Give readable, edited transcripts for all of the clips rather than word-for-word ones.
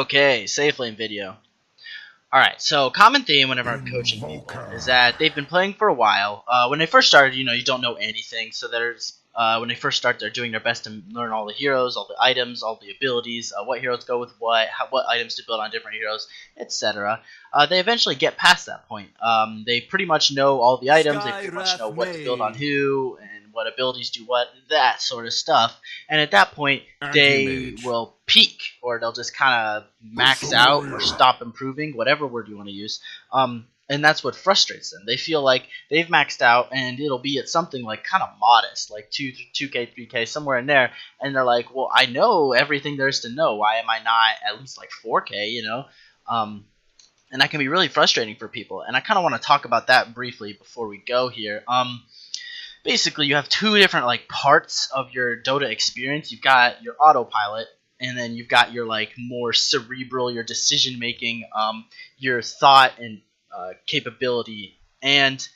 Okay, safelane video. Alright, so common theme whenever I'm coaching people is that they've been playing for a while. When they first started, you don't know anything, so when they first start, they're doing their best to learn all the heroes, all the items, all the abilities, what heroes go with what items to build on different heroes, etc. They eventually get past that point. They pretty much know all the items, they pretty much know what to build on who, and what abilities do what, that sort of stuff. And at that point, they will peak, or they'll just kind of max out or stop improving, whatever word you want to use. And that's what frustrates them. They feel like they've maxed out, and it'll be at something like kind of modest, like 2K, 3K, somewhere in there. And they're like, well, I know everything there is to know. Why am I not at least like 4K, And that can be really frustrating for people. And I kind of want to talk about that briefly before we go here. Basically, you have two different parts of your Dota experience. You've got your autopilot, and then you've got your more cerebral, your decision making, your thought and capability. And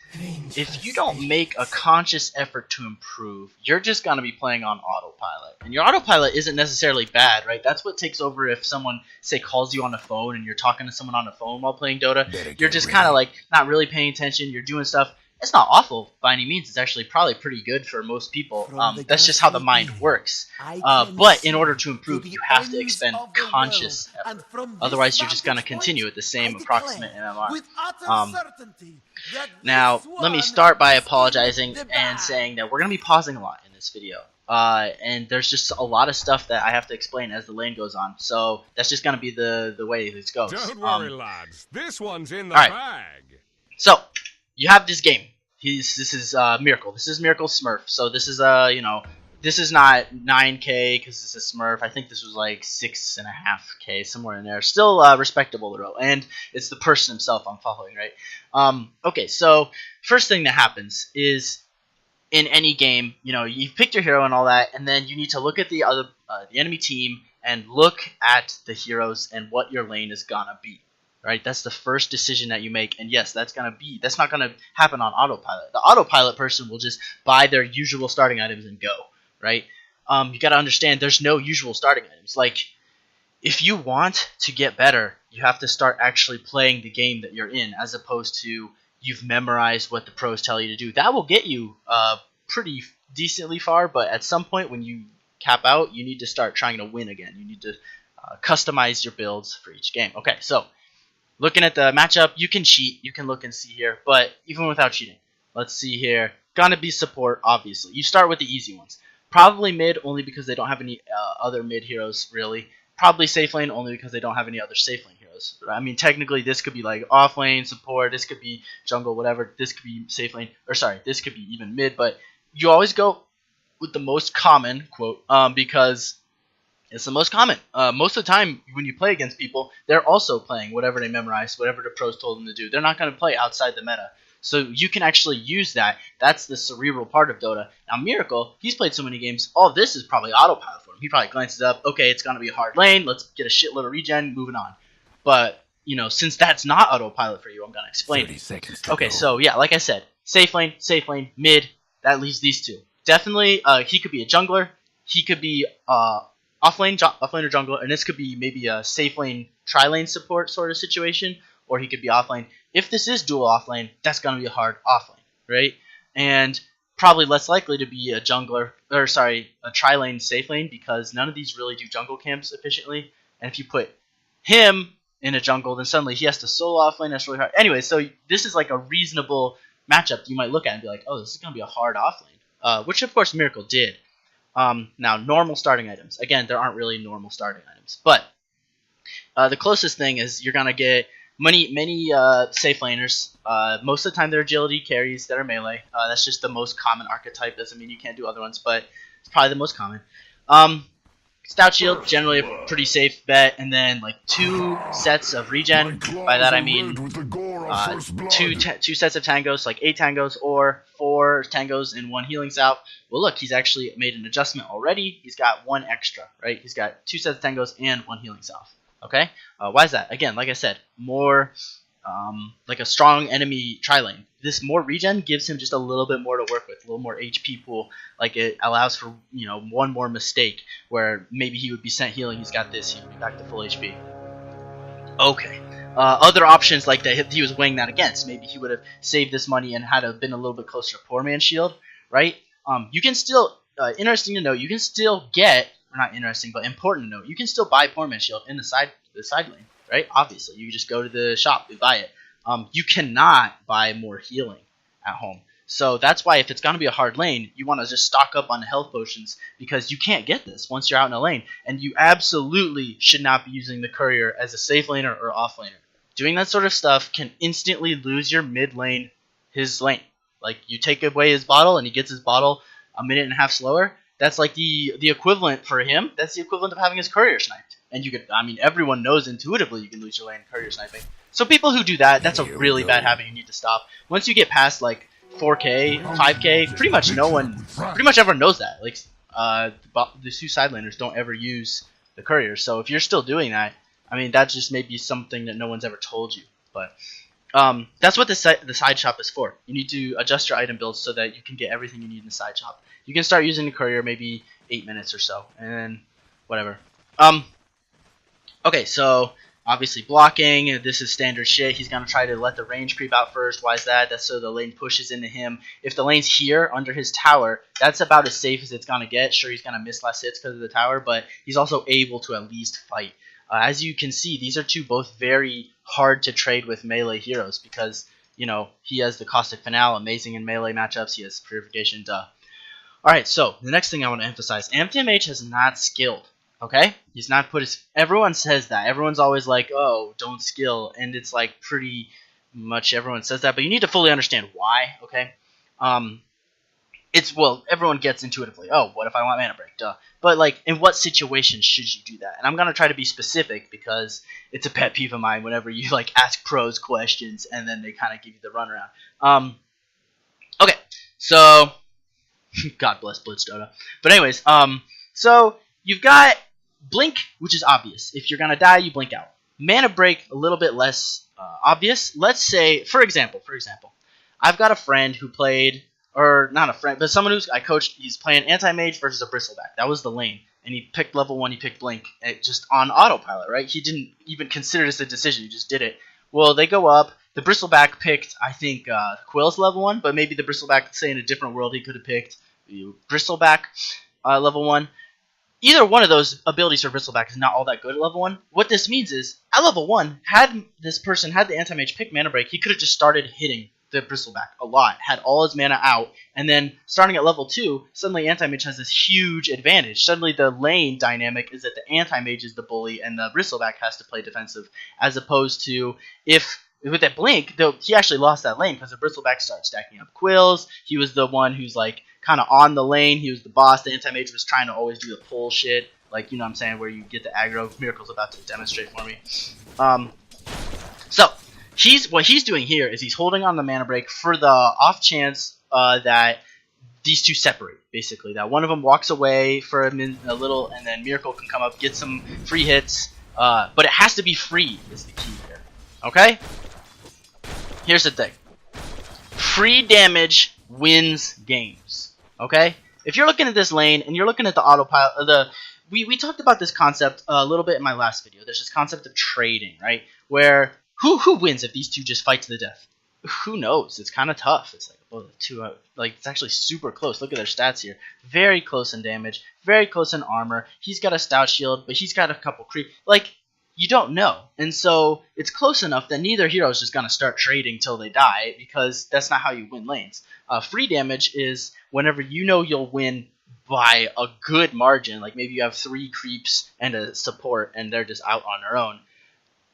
if you don't make a conscious effort to improve, you're just going to be playing on autopilot. And your autopilot isn't necessarily bad, right? That's what takes over if someone, say, calls you on the phone and you're talking to someone on the phone while playing Dota. You're just kind of not really paying attention. You're doing stuff. It's not awful by any means. It's actually probably pretty good for most people. That's just how the mind works. But in order to improve, you have to expend conscious effort. Otherwise, you're just going to continue at the same approximate MMR. Now, let me start by apologizing and saying that we're going to be pausing a lot in this video. And there's just a lot of stuff that I have to explain as the lane goes on. So that's just going to be the way this goes. Don't worry, lads. This one's in the bag. So, you have this game. This is Miracle. This is Miracle Smurf. So this is this is not 9K because this is Smurf. I think this was like 6.5K, somewhere in there. Still respectable though, and it's the person himself I'm following, right? Okay, so first thing that happens is in any game, you've picked your hero and all that, and then you need to look at the enemy team and look at the heroes and what your lane is gonna be. Right, that's the first decision that you make, and yes, that's not gonna happen on autopilot. The autopilot person will just buy their usual starting items and go. Right, you got to understand there's no usual starting items. If you want to get better, you have to start actually playing the game that you're in, as opposed to you've memorized what the pros tell you to do. That will get you pretty decently far, but at some point when you cap out, you need to start trying to win again. You need to customize your builds for each game. Okay, so. Looking at the matchup, you can cheat, you can look and see here, but even without cheating, let's see here. Gonna be support, obviously. You start with the easy ones. Probably mid, only because they don't have any other mid heroes, really. Probably safe lane, only because they don't have any other safe lane heroes. I mean, technically, this could be off lane, support, this could be jungle, whatever. This could be safe lane, or sorry, this could be even mid, but you always go with the most common, quote, because it's the most common. Most of the time, when you play against people, they're also playing whatever they memorized, whatever the pros told them to do. They're not going to play outside the meta. So you can actually use that. That's the cerebral part of Dota. Now, Miracle, he's played so many games, all of this is probably autopilot for him. He probably glances up, okay, it's going to be a hard lane, let's get a shitload of regen, moving on. But, since that's not autopilot for you, I'm going to explain it. Okay, so yeah, like I said, safe lane, mid, that leaves these two. Definitely, he could be a jungler, he could be offlane or jungler, and this could be maybe a safe lane, tri-lane support sort of situation, or he could be offlane. If this is dual offlane, that's going to be a hard offlane, right? And probably less likely to be a jungler, or sorry, a tri-lane safe lane, because none of these really do jungle camps efficiently. And if you put him in a jungle, then suddenly he has to solo offlane. That's really hard. Anyway, so this is a reasonable matchup you might look at and be like, oh, this is going to be a hard offlane, which of course Miracle did. Now, normal starting items. Again, there aren't really normal starting items. But the closest thing is you're going to get many safe laners. Most of the time, they're agility carries that are melee. That's just the most common archetype. Doesn't mean you can't do other ones, but it's probably the most common. Stout Shield, generally a pretty safe bet. And then 2 sets of regen. By that I mean 2 sets of tangos, 8 tangos, or 4 tangos and 1 healing salve. Well, look, he's actually made an adjustment already. He's got 1 extra, right? He's got 2 sets of tangos and 1 healing salve. Okay? Why is that? Again, like I said, more a strong enemy tri-lane. This more regen gives him just a little bit more to work with, a little more HP pool. It allows for, one more mistake where maybe he would be sent healing. He's got this, he would be back to full HP. Okay. Other options like that he was weighing that against. Maybe he would have saved this money and had been a little bit closer to Poor Man's Shield, right? You can still, interesting to note, you can still get, or not interesting, but important to note, you can still buy Poor Man's Shield in the side lane, right? Obviously, you just go to the shop and buy it. You cannot buy more healing at home. So that's why if it's going to be a hard lane, you want to just stock up on the health potions because you can't get this once you're out in a lane. And you absolutely should not be using the courier as a safe laner or off laner. Doing that sort of stuff can instantly lose your mid lane, his lane. Like, you take away his bottle and he gets his bottle a minute and a half slower. That's like the equivalent for him. That's the equivalent of having his courier sniped. And you could, I mean, everyone knows intuitively you can lose your lane courier sniping. So people who do that, that's a really bad habit you need to stop. Once you get past like 4K, 5K, pretty much everyone knows that. Like, the two side laners don't ever use the courier. So if you're still doing that, I mean, that just may be something that no one's ever told you. But that's what the side shop is for. You need to adjust your item builds so that you can get everything you need in the side shop. You can start using the courier maybe 8 minutes or so, and then whatever. Okay, so obviously blocking, this is standard shit. He's going to try to let the range creep out first. Why is that? That's so the lane pushes into him. If the lane's here under his tower, that's about as safe as it's going to get. Sure, he's going to miss less hits because of the tower, but he's also able to at least fight. As you can see, these are two both very hard to trade with melee heroes because, you know, he has the Caustic Finale, amazing in melee matchups. He has Purification, duh. Alright, so the next thing I want to emphasize, AmpDMH has not skilled. Okay? He's not put his... Everyone says that. Everyone's always like, oh, don't skill. And it's like pretty much everyone says that. But you need to fully understand why, okay? Well, everyone gets intuitively, oh, what if I want mana break? Duh. But, like, in what situation should you do that? And I'm going to try to be specific because it's a pet peeve of mine whenever you, like, ask pros questions and then they kind of give you the runaround. Okay, so... God bless Blitz Dota. But anyways, so you've got Blink, which is obvious. If you're going to die, you blink out. Mana break, a little bit less obvious. Let's say, for example, I've got a friend who played, or not a friend, but someone I coached, he's playing anti-mage versus a bristleback. That was the lane. And he picked level 1, he picked Blink, just on autopilot, right? He didn't even consider this a decision, he just did it. Well, they go up. The bristleback picked, I think, Quill's level 1, but maybe the bristleback, say in a different world, he could have picked bristleback level 1. Either one of those abilities for bristleback is not all that good at level 1. What this means is, at level 1, had this person had the anti-mage pick mana break, he could have just started hitting the bristleback a lot, had all his mana out, and then starting at level 2, suddenly anti-mage has this huge advantage. Suddenly the lane dynamic is that the anti-mage is the bully and the bristleback has to play defensive, as opposed to if with that blink, though, he actually lost that lane because the bristleback started stacking up quills. He was the one who's like kind of on the lane. He was the boss. The anti-mage was trying to always do the pull shit, like, you know what I'm saying, where you get the aggro. Miracle's about to demonstrate for me. So what he's doing here is he's holding on the mana break for the off chance that these two separate, basically. That one of them walks away for a little, and then Miracle can come up, get some free hits. But it has to be free is the key here. Okay? Here's the thing. Free damage wins games. Okay? If you're looking at this lane and you're looking at the autopilot, we talked about this concept a little bit in my last video. There's this concept of trading, right? Where who wins if these two just fight to the death? Who knows? It's kind of tough. It's like it's actually super close. Look at their stats here. Very close in damage, very close in armor. He's got a stout shield, but he's got a couple creep. Like, you don't know. And so it's close enough that neither hero is just going to start trading till they die, because that's not how you win lanes. Free damage is whenever you know you'll win by a good margin. Like maybe you have 3 creeps and a support and they're just out on their own.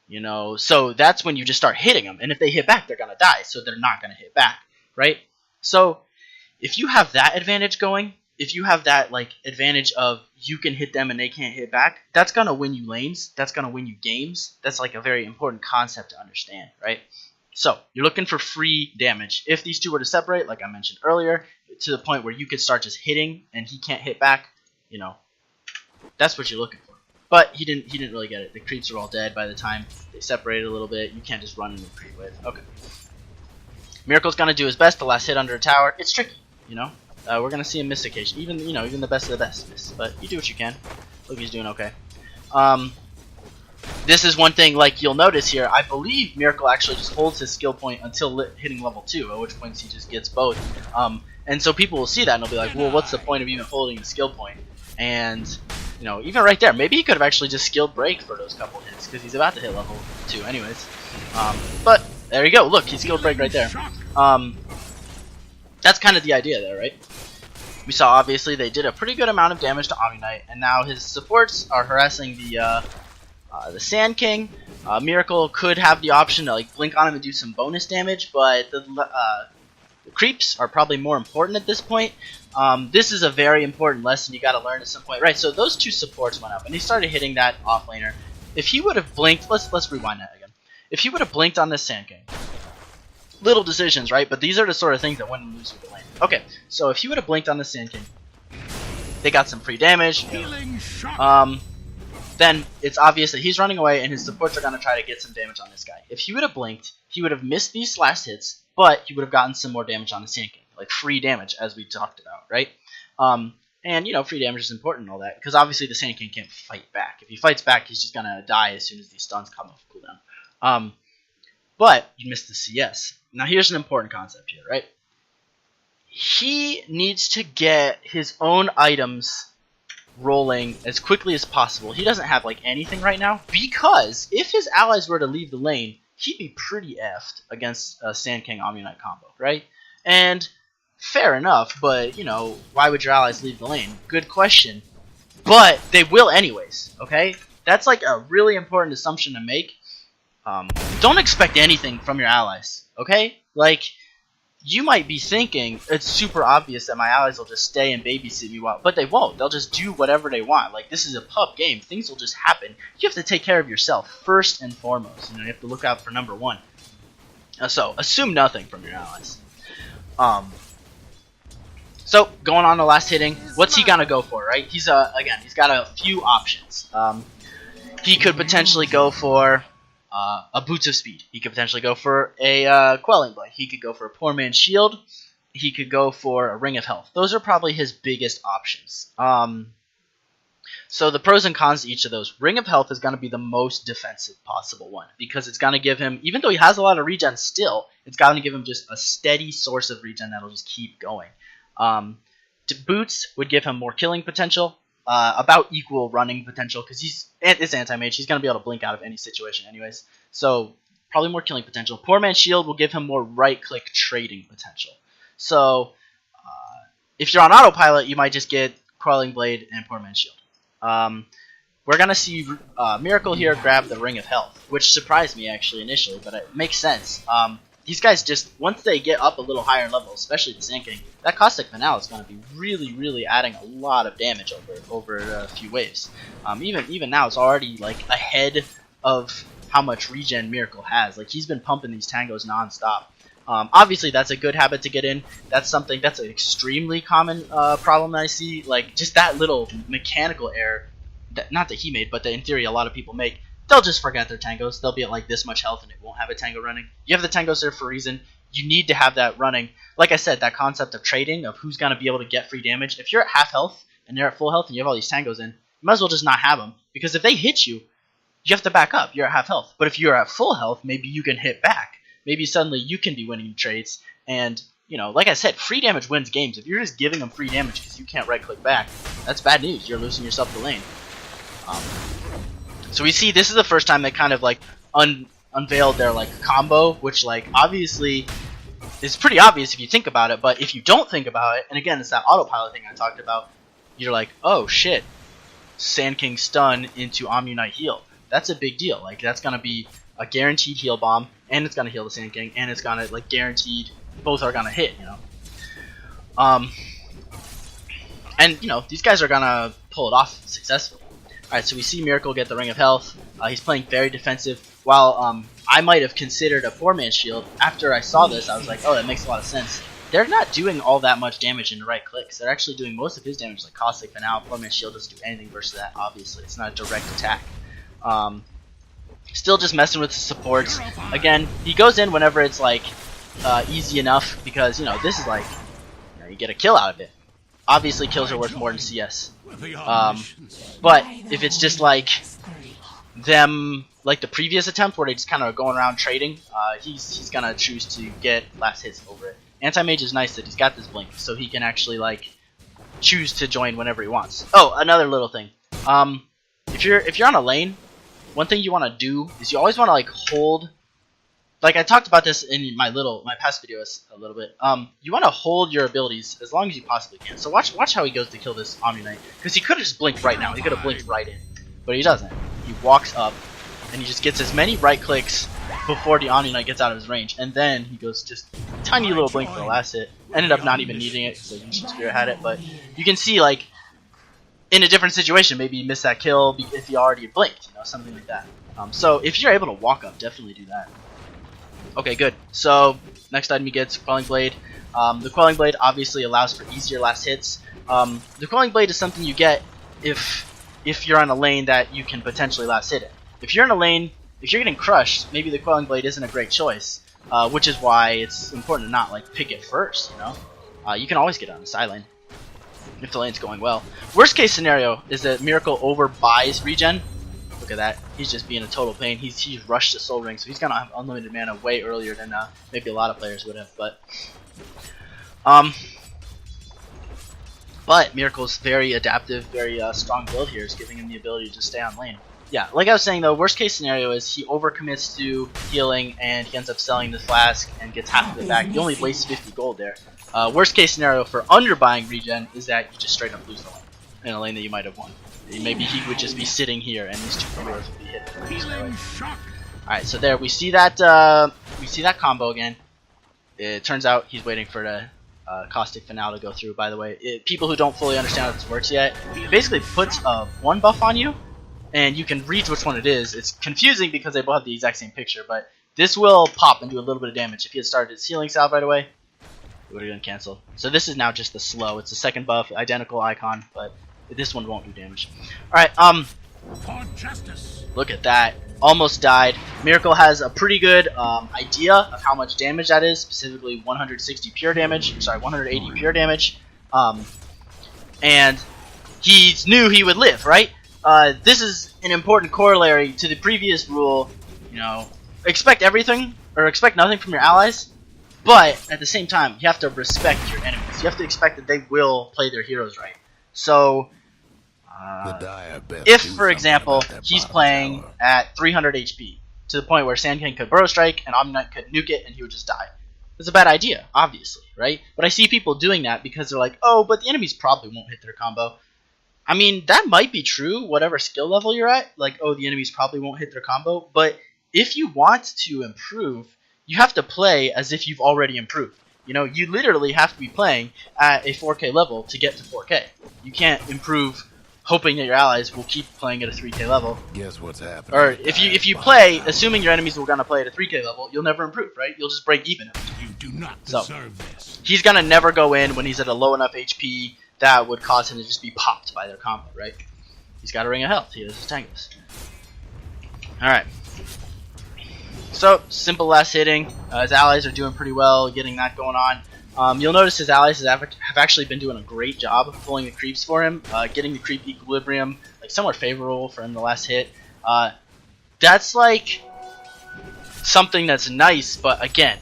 You know, so that's when you just start hitting them. And if they hit back, they're going to die, so they're not going to hit back, right? So if you have that advantage going, if you have that like advantage of you can hit them and they can't hit back, that's going to win you lanes. That's going to win you games. That's like a very important concept to understand, right? So you're looking for free damage. If these two were to separate, like I mentioned earlier, to the point where you could start just hitting and he can't hit back, you know, that's what you're looking for. But he didn't really get it. The creeps are all dead by the time they separated a little bit. You can't just run into creep with. Okay. Miracle's gonna do his best. The last hit under a tower. It's tricky, you know. We're gonna see him miss occasion. Even the best of the best miss. But you do what you can. Look, he's doing okay. this is one thing, like, you'll notice here, I believe Miracle actually just holds his skill point until hitting level 2, at which points he just gets both. And so people will see that and they'll be like, well, what's the point of even holding the skill point? And, you know, even right there, maybe he could have actually just skilled break for those couple hits, because he's about to hit level 2 anyways. But, there you go, look, he skilled break right there. That's kind of the idea there, right? We saw, obviously, they did a pretty good amount of damage to Omni Knight, and now his supports are harassing the Sand King. Miracle could have the option to like blink on him and do some bonus damage, but the creeps are probably more important at this point. This is a very important lesson you got to learn at some point, right? So those 2 supports went up, and he started hitting that offlaner. If he would have blinked, let's rewind that again. If he would have blinked on this Sand King, little decisions, right? But these are the sort of things that win and lose with the lane. Okay, so if he would have blinked on the Sand King, they got some free damage. Then it's obvious that he's running away and his supports are going to try to get some damage on this guy. If he would have blinked, he would have missed these last hits, but he would have gotten some more damage on the Sand King. Like free damage, as we talked about, right? And, you know, free damage is important and all that, because obviously the Sand King can't fight back. If he fights back, he's just going to die as soon as these stuns come off cooldown. But you missed the CS. Now here's an important concept here, right? He needs to get his own items rolling as quickly as possible. He doesn't have like anything right now, because if his allies were to leave the lane, he'd be pretty effed against a Sand King Omni Knight combo, right? And fair enough, but you know, why would your allies leave the lane? Good question. But they will anyways, okay? That's like a really important assumption to make. Don't expect anything from your allies, okay? Like, you might be thinking it's super obvious that my allies will just stay and babysit me while, but they won't. They'll just do whatever they want. Like, this is a pub game. Things will just happen. You have to take care of yourself first and foremost. You know, you have to look out for number 1. So assume nothing from your allies. So going on to last hitting, what's he gonna go for, right? He's again, he's got a few options. He could potentially go for a Boots of Speed. He could potentially go for a Quelling Blade. He could go for a Poor Man's Shield. He could go for a Ring of Health. Those are probably his biggest options. So the pros and cons to each of those. Ring of Health is going to be the most defensive possible one, because it's going to give him, even though he has a lot of regen still, it's going to give him just a steady source of regen that'll just keep going. Boots would give him more killing potential. About equal running potential, because it's anti-mage. He's going to be able to blink out of any situation anyways. So probably more killing potential. Poor Man's Shield will give him more right-click trading potential. So if you're on autopilot, you might just get Quelling Blade and Poor Man's Shield. We're going to see Miracle here grab the Ring of Health, which surprised me actually initially, but it makes sense. These guys just, once they get up a little higher level, especially the Sand King, that Caustic Finale is going to be really, really adding a lot of damage over a few waves. Even now, it's already like ahead of how much regen Miracle has. Like, he's been pumping these tangos non-stop. Obviously, that's a good habit to get in. That's an extremely common problem that I see. Like, just that little mechanical error, not that he made, but that in theory a lot of people make. They'll just forget their tangos. They'll be at like this much health and it won't have a tango running. You have the tangos there for a reason. You need to have that running. Like I said, that concept of trading, of who's going to be able to get free damage. If you're at half health and you're at full health and you have all these tangos in, you might as well just not have them. Because if they hit you, you have to back up. You're at half health. But if you're at full health, maybe you can hit back. Maybe suddenly you can be winning trades. And, you know, like I said, free damage wins games. If you're just giving them free damage because you can't right-click back, that's bad news. You're losing yourself the lane. So we see this is the first time they kind of like unveiled their like combo, which like obviously is pretty obvious if you think about it, but if you don't think about it, and again it's that autopilot thing I talked about, you're like, oh shit, Sand King stun into Omni Knight heal. That's a big deal. Like, that's gonna be a guaranteed heal bomb, and it's gonna heal the Sand King, and it's gonna like guaranteed both are gonna hit, you know. And you know, these guys are gonna pull it off successfully. Alright, so we see Miracle get the Ring of Health. He's playing very defensive. While I might have considered a Poor Man's Shield, after I saw this, I was like, oh, that makes a lot of sense. They're not doing all that much damage in the right clicks. They're actually doing most of his damage like Caustic Finale. Poor Man's Shield doesn't do anything versus that, obviously. It's not a direct attack. Still just messing with the supports. Again, he goes in whenever it's like easy enough, because, you know, this is like, you know, you get a kill out of it. Obviously, kills are worth more than CS. But if it's just like, them like the previous attempt where they just kind of going around trading. He's gonna choose to get last hits over it. Anti-mage is nice that he's got this blink, so he can actually like choose to join whenever he wants. Oh, another little thing. If you're on a lane, one thing you want to do is you always want to like hold. Like I talked about this in my past videos a little bit. You want to hold your abilities as long as you possibly can. So watch how he goes to kill this Omni Knight, because he could have just blinked right now. He could have blinked right in, but he doesn't. He walks up and he just gets as many right clicks before the Omni Knight gets out of his range, and then he goes just a tiny little blink for the last hit. Ended up not even needing it because the Ancient Spirit had it, but you can see like in a different situation, maybe he missed that kill if he already blinked, you know, something like that. So if you're able to walk up, definitely do that. Okay, good. So next item he gets, Quelling Blade. The Quelling Blade obviously allows for easier last hits. The Quelling Blade is something you get if you're on a lane that you can potentially last hit it. If you're in a lane, if you're getting crushed, maybe the Quelling Blade isn't a great choice, which is why it's important to not like pick it first. You know, you can always get it on the side lane if the lane's going well. Worst case scenario is that Miracle overbuys regen. Look at that. He's just being a total pain. He's rushed the Soul Ring, so he's gonna have unlimited mana way earlier than maybe a lot of players would have. But Miracle's very adaptive, very strong build here, is giving him the ability to just stay on lane. Yeah, like I was saying though, worst case scenario is he overcommits to healing and he ends up selling the flask and gets half of it back. He only wastes 50 gold there. Worst case scenario for underbuying regen is that you just straight up lose the lane in a lane that you might have won. Maybe he would just be sitting here and these two heroes would be hit. Alright, so there we see that combo again. It turns out he's waiting for the caustic finale to go through. By the way, people who don't fully understand how this works yet, it basically puts one buff on you, and you can read which one it is. It's confusing because they both have the exact same picture, but this will pop and do a little bit of damage. If he had started his healing salve right away, it would have been canceled. So this is now just the slow. It's the second buff, identical icon, but this one won't do damage. Alright, For justice. Look at that. Almost died. Miracle has a pretty good idea of how much damage that is, specifically 160 pure damage. Sorry, 180 pure damage. And he knew he would live, right? This is an important corollary to the previous rule. You know, expect everything or expect nothing from your allies, but at the same time, you have to respect your enemies. You have to expect that they will play their heroes right. So if, for example, he's playing at 300 HP, to the point where Sand King could Burrow Strike and Omni Knight could nuke it and he would just die. It's a bad idea, obviously, right? But I see people doing that because they're like, oh, but the enemies probably won't hit their combo. I mean, that might be true, whatever skill level you're at. Like, oh, the enemies probably won't hit their combo. But if you want to improve, you have to play as if you've already improved. You know, you literally have to be playing at a 4K level to get to 4K. You can't improve hoping that your allies will keep playing at a 3K level. Guess what's happening? Or if you play assuming your enemies were gonna play at a 3K level, you'll never improve, right? You'll just break even. You do not deserve this. He's gonna never go in when he's at a low enough HP that would cause him to just be popped by their combo, right? He's got a ring of health. He has his tangus. Alright. So, simple last hitting. His allies are doing pretty well, getting that going on. You'll notice his allies have actually been doing a great job of pulling the creeps for him, getting the creep equilibrium like somewhat favorable for him the last hit. That's like something that's nice, but again,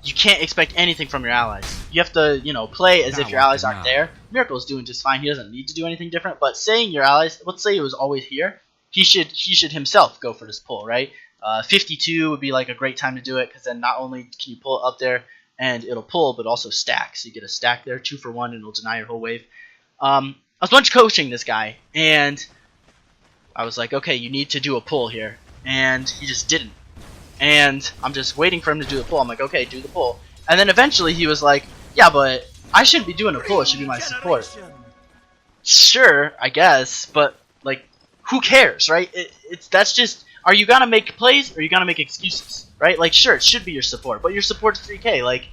you can't expect anything from your allies. You have to, you know, play as if your allies aren't there. Miracle's doing just fine. He doesn't need to do anything different. But saying your allies, let's say it was always here, he should himself go for this pull, right? 52 would be like a great time to do it, because then not only can you pull it up there and it'll pull, but also stack. So you get a stack there, 2 for 1, and it'll deny your whole wave. I was bunch coaching this guy, and I was like, okay, you need to do a pull here, and he just didn't. And I'm just waiting for him to do the pull. I'm like, okay, do the pull. And then eventually he was like, yeah, but I shouldn't be doing a pull. It should be my support. Sure, I guess, but like, who cares, right? That's just, are you gonna make plays or are you gonna make excuses, right? Like, sure, it should be your support, but your support's 3K. Like,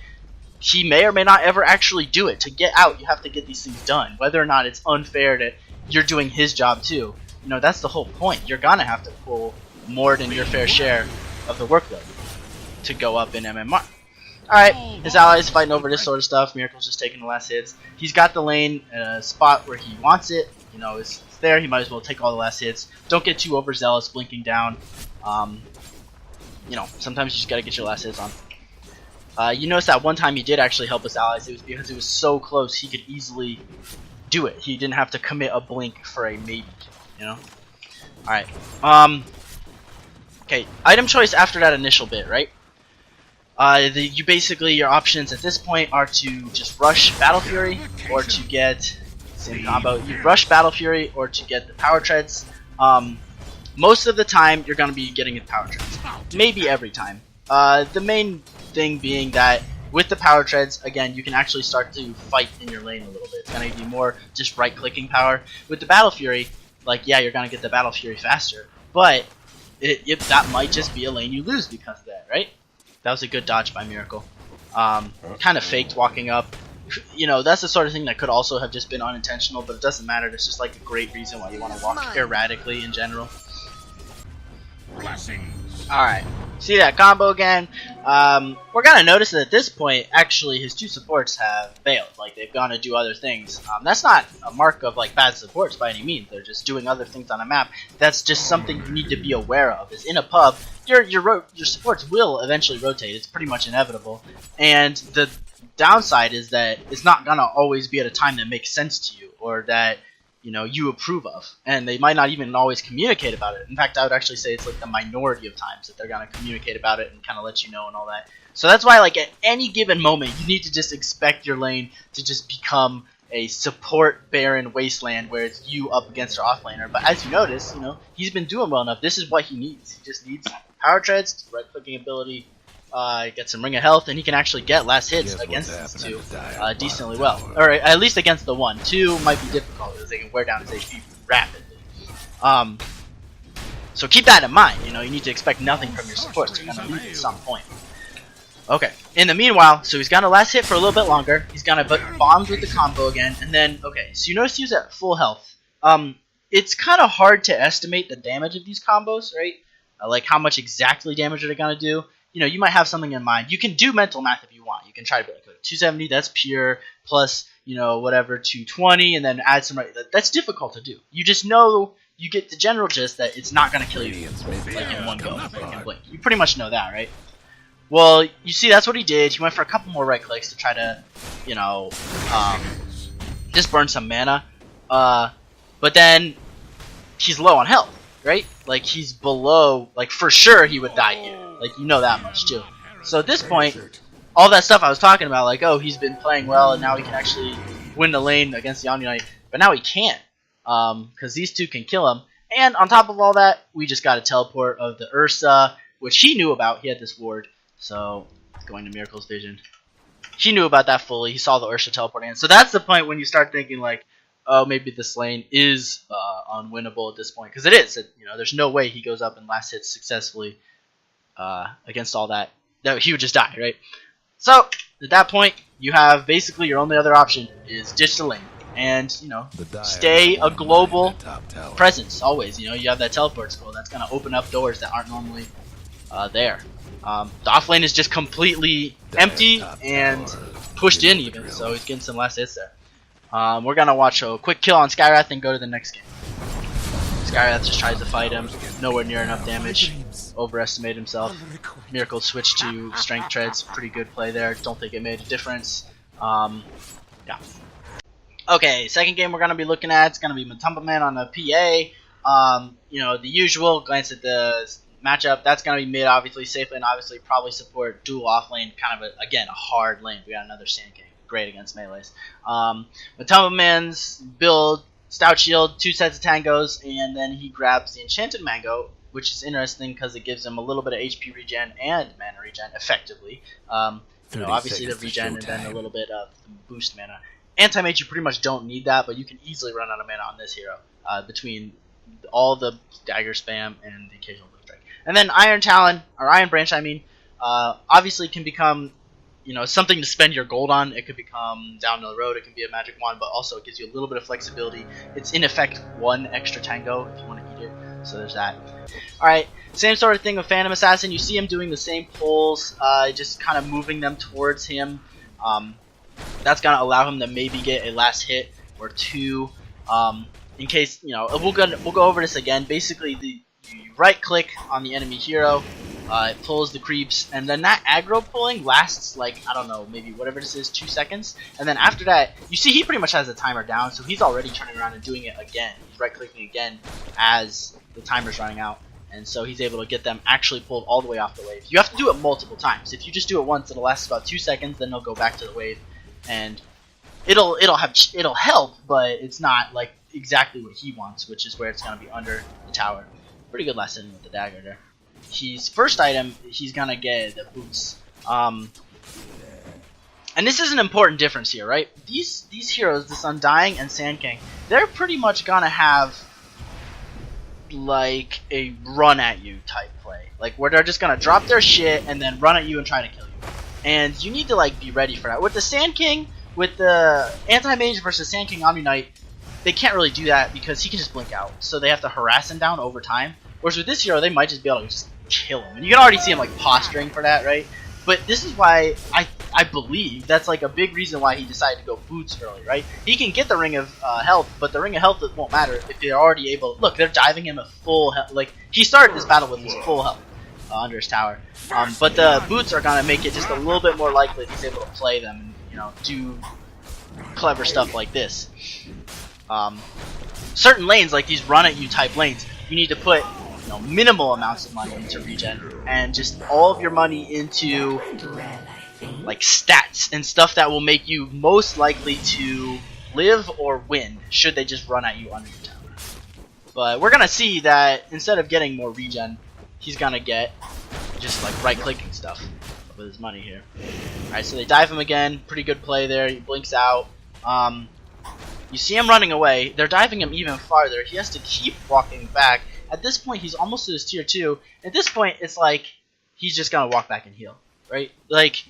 he may or may not ever actually do it. To get out, you have to get these things done. Whether or not it's unfair that you're doing his job too, you know, that's the whole point. You're gonna have to pull more than your fair share of the workload to go up in MMR. Alright, his allies fighting over this sort of stuff. Miracle's just taking the last hits. He's got the lane in a spot where he wants it. you know, is there, he might as well take all the last hits. Don't get too overzealous blinking down. You know, sometimes you just gotta get your last hits on. You notice that one time he did actually help his allies. It was because it was so close he could easily do it. He didn't have to commit a blink for a maybe, you know? Alright. Okay, item choice after that initial bit, right? You basically, your options at this point are to just rush Battle Fury, or to get, same combo, you rush Battle Fury, or to get the Power Treads. Most of the time, you're going to be getting the Power Treads. Maybe every time. The main thing being that with the Power Treads, again, you can actually start to fight in your lane a little bit. It's going to give you more just right-clicking power. With the Battle Fury, like, yeah, you're going to get the Battle Fury faster, but that might just be a lane you lose because of that, right? That was a good dodge by Miracle. Kind of faked walking up. You know, that's the sort of thing that could also have just been unintentional, but it doesn't matter. It's just like a great reason why you want to walk erratically in general. Alright, see that combo again. We're going to notice that at this point, actually, his two supports have failed. Like, they've gone to do other things. That's not a mark of, like, bad supports by any means. They're just doing other things on a map. That's just something you need to be aware of. Is in a pub, your supports will eventually rotate. It's pretty much inevitable. And the downside is that it's not going to always be at a time that makes sense to you, or that, you know, you approve of, and they might not even always communicate about it. In fact, I would actually say it's like the minority of times that they're going to communicate about it and kind of let you know and all that. So that's why, like, at any given moment, you need to just expect your lane to just become a support barren wasteland where it's you up against your offlaner. But as you notice, you know, he's been doing well enough. This is what he needs. He just needs Power Treads, right clicking ability, get some Ring of Health, and he can actually get last hits against these two decently well. Or at least against the one. Two might be difficult because they can wear down his HP rapidly. So keep that in mind. You know, you need to expect nothing from your supports. You're going to leave at some point. Okay, in the meanwhile, so he's got a last hit for a little bit longer. He's going to bombs with the combo again, and then, okay, so you notice he's at full health. It's kind of hard to estimate the damage of these combos, right? Like how much exactly damage are they going to do. You know, you might have something in mind. You can do mental math if you want. You can try to be like 270, that's pure, plus, you know, whatever, 220, and then add some, that's difficult to do. You just know, you get the general gist that it's not going to kill you, like, in one go, like in blink. You pretty much know that, right? Well, you see, that's what he did. He went for a couple more right clicks to try to, you know, just burn some mana. But then, he's low on health, right? Like, he's below, like, for sure he would die here. Like, you know that much, too. So at this point, all that stuff I was talking about, like, oh, he's been playing well, and now he can actually win the lane against the Omni Knight. But now he can't, because these two can kill him. And on top of all that, we just got a teleport of the Ursa, which he knew about. He had this ward. So, going to Miracle's vision. He knew about that fully. He saw the Ursa teleport in. So that's the point when you start thinking, like, oh, maybe this lane is unwinnable at this point. Because it is. You know, there's no way he goes up and last hits successfully against all that. No, he would just die, right? So, at that point, you have basically your only other option is ditch the lane. And, you know, stay a global presence, always. You know, you have that teleport skill. That's going to open up doors that aren't normally there. The off lane is just completely empty and pushed in even, so he's getting some last hits there. We're going to watch a quick kill on Skywrath and go to the next game. Skywrath just tries to fight him, nowhere near enough damage, overestimate himself. Miracle switched to Strength Treads, pretty good play there, don't think it made a difference. Yeah. Okay, second game we're going to be looking at, it's going to be Matumbaman on the PA. You know, the usual, glance at the matchup, that's going to be mid, obviously. Safe lane, obviously, probably support dual off lane, kind of, again, a hard lane. We got another Sand King, great against melees. Matumbaman's build, Stout Shield, 2 sets of tangos, and then he grabs the Enchanted Mango, which is interesting because it gives him a little bit of HP regen and mana regen, effectively. You know, obviously the regen and then a little bit of boost mana. Anti-mage, you pretty much don't need that, but you can easily run out of mana on this hero between all the dagger spam and the occasional blue strike. And then Iron Talon, or Iron Branch, I mean, obviously can become, you know, something to spend your gold on. It could become down the road, it can be a magic wand, but also it gives you a little bit of flexibility. It's in effect 1 extra tango if you want to eat it, so there's that. Alright, same sort of thing with Phantom Assassin. You see him doing the same pulls, just kind of moving them towards him. That's going to allow him to maybe get a last hit or two. in case, you know, we'll go over this again. Basically, you right click on the enemy hero, it pulls the creeps, and then that aggro pulling lasts like, I don't know, maybe whatever this is, 2 seconds. And then after that, you see he pretty much has the timer down, so he's already turning around and doing it again. He's right clicking again as the timer's running out. And so he's able to get them actually pulled all the way off the wave. You have to do it multiple times. If you just do it once, it'll last about 2 seconds, then they'll go back to the wave, and it'll help, but it's not like exactly what he wants, which is where it's gonna be under the tower. Pretty good lesson with the dagger there. First item, he's gonna get the boots. And this is an important difference here, right? These heroes, this Undying and Sand King, they're pretty much gonna have like a run at you type play, like where they're just gonna drop their shit and then run at you and try to kill you. And you need to like be ready for that. With the Sand King, with the anti-mage versus Sand King Omni Knight, they can't really do that because he can just blink out, so they have to harass him down over time. Whereas with this hero, they might just be able to just kill him, and you can already see him like posturing for that, right? But this is why I believe that's like a big reason why he decided to go boots early, right? He can get the Ring of Health, but the Ring of Health won't matter if they're already able. Look, they're diving him at full health. Like he started this battle with his full health under his tower, but the boots are gonna make it just a little bit more likely he's able to play them and, you know, do clever stuff like this. Certain lanes, like these run at you type lanes, you need to put, you know, minimal amounts of money into regen and just all of your money into like stats and stuff that will make you most likely to live or win should they just run at you under your tower. But we're gonna see that instead of getting more regen, he's gonna get just like right clicking stuff with his money here. Alright, so they dive him again, pretty good play there, he blinks out. You see him running away, they're diving him even farther, he has to keep walking back. At this point, he's almost to his tier 2. At this point, it's like he's just gonna walk back and heal, right? Like,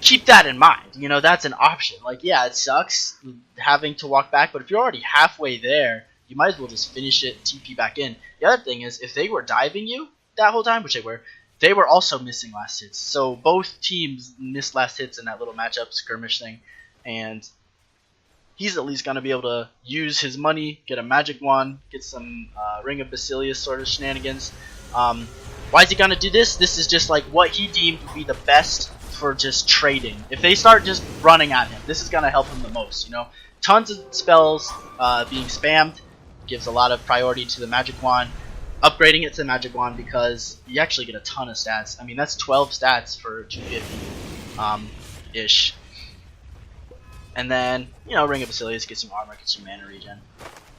keep that in mind. You know, that's an option. Like, yeah, it sucks having to walk back, but if you're already halfway there, you might as well just finish it, TP back in. The other thing is, if they were diving you that whole time, which they were also missing last hits. So both teams missed last hits in that little matchup skirmish thing, and he's at least going to be able to use his money, get a magic wand, get some Ring of Basilius sort of shenanigans. Why is he going to do this? This is just like what he deemed would be the best for just trading. If they start just running at him, this is going to help him the most. You know, tons of spells being spammed gives a lot of priority to the magic wand. Upgrading it to the magic wand because you actually get a ton of stats. I mean, that's 12 stats for 250 ish. And then, you know, Ring of Basilius, get some armor, get some mana regen.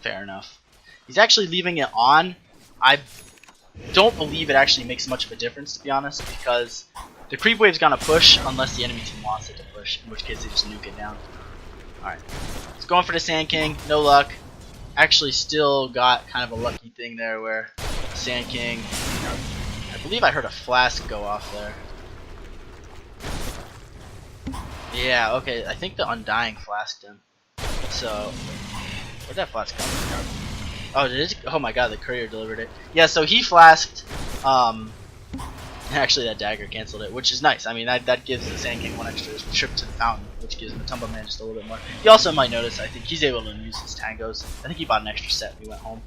Fair enough. He's actually leaving it on. I don't believe it actually makes much of a difference, to be honest, because the creep wave's gonna push unless the enemy team wants it to push, in which case they just nuke it down. Alright. He's going for the Sand King, no luck. Actually still got kind of a lucky thing there where Sand King, I believe I heard a flask go off there. Yeah, okay, I think the Undying flasked him. So, where'd that flask come from? Oh, did it? Oh my god, the courier delivered it. Yeah, so he flasked, actually that dagger canceled it, which is nice. I mean, that gives the Sand King one extra trip to the fountain, which gives him a Tumble Man just a little bit more. You also might notice, I think he's able to use his tangos. I think he bought an extra set when he went home.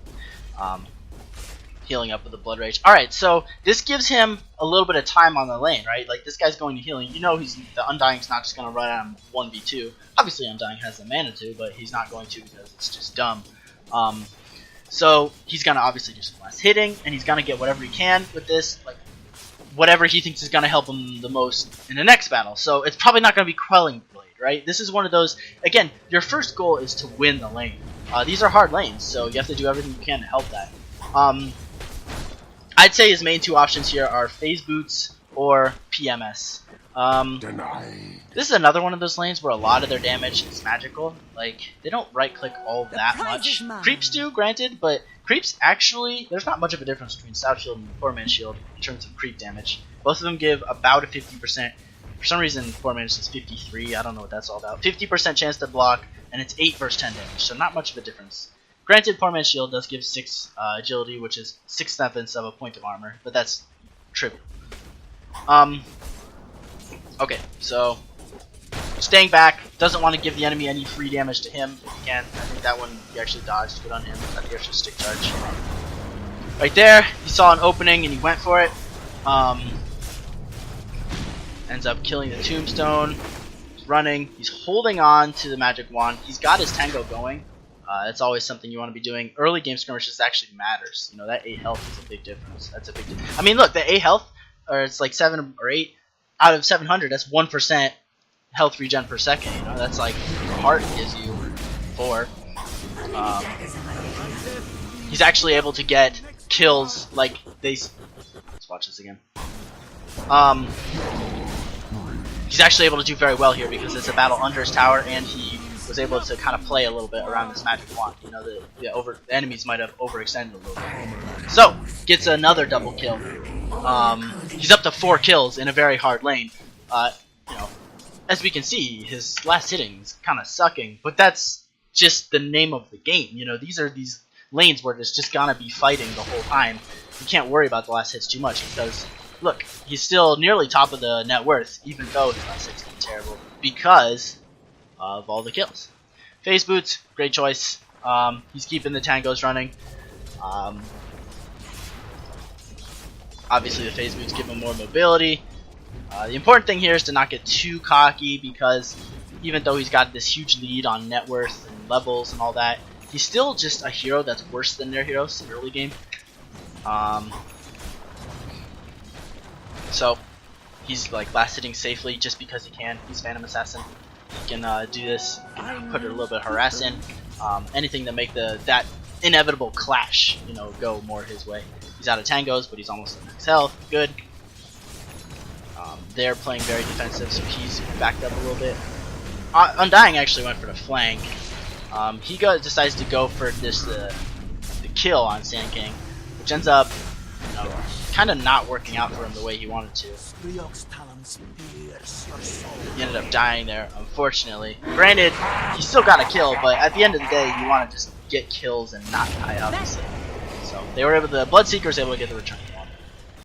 Healing up with the Blood Rage. Alright, so this gives him a little bit of time on the lane, right? Like, this guy's going to healing. You know the Undying's not just going to run at him 1v2. Obviously, Undying has the mana to, but he's not going to because it's just dumb. So, he's going to obviously do some less hitting, and he's going to get whatever he can with this, like, whatever he thinks is going to help him the most in the next battle. So, it's probably not going to be Quelling Blade, right? This is one of those, again, your first goal is to win the lane. These are hard lanes, so you have to do everything you can to help that. I'd say his main two options here are Phase Boots or PMS. This is another one of those lanes where a lot of their damage is magical. Like, they don't right-click all that much. Creeps do, granted, but creeps actually, there's not much of a difference between Stout Shield and Poor Man's Shield in terms of creep damage. Both of them give about a 50%. For some reason, Poor Man's is 53. I don't know what that's all about. 50% chance to block, and it's 8 versus 10 damage, so not much of a difference. Granted, Poor Man's Shield does give 6 agility, which is 6/7 of a point of armor, but that's trivial. Okay, so staying back, doesn't want to give the enemy any free damage to him if he can. I think that one he actually dodged. Good on him. Got the extra stick charge. Right there, he saw an opening and he went for it. Ends up killing the tombstone. He's running. He's holding on to the magic wand. He's got his tango going. That's always something you want to be doing. Early game skirmishes actually matters. You know, that 8 health is a big difference. That's a big difference. I mean, look, the 8 health, or it's like 7 or 8 out of 700. That's 1% health regen per second. You know, that's like your heart gives you 4. He's actually able to get kills like they. Let's watch this again. He's actually able to do very well here because it's a battle under his tower, and he was able to kind of play a little bit around this magic wand. You know, the enemies might have overextended a little bit. So gets another double kill. He's up to 4 kills in a very hard lane. You know, as we can see, his last hitting's kind of sucking, but that's just the name of the game. You know, these are these lanes where it's just gonna be fighting the whole time. You can't worry about the last hits too much because, look, he's still nearly top of the net worth, even though his last hit's been terrible, because of all the kills. Phase boots, great choice. He's keeping the tangos running. Obviously the phase boots give him more mobility. The important thing here is to not get too cocky, because even though he's got this huge lead on net worth and levels and all that, he's still just a hero that's worse than their heroes in early game. So he's like last hitting safely just because he can. He's Phantom Assassin. He can do this, put a little bit of harass in, anything to make that inevitable clash, you know, go more his way. He's out of tangos, but he's almost at max health. Good. They're playing very defensive, so he's backed up a little bit. Undying actually went for the flank. He decides to go for this the kill on Sand King, which ends up, you know, kind of not working out for him the way he wanted to. He ended up dying there, unfortunately. Granted, he still got a kill, but at the end of the day, you want to just get kills and not die, obviously. So they were able to. Bloodseeker was able to get the return he wanted.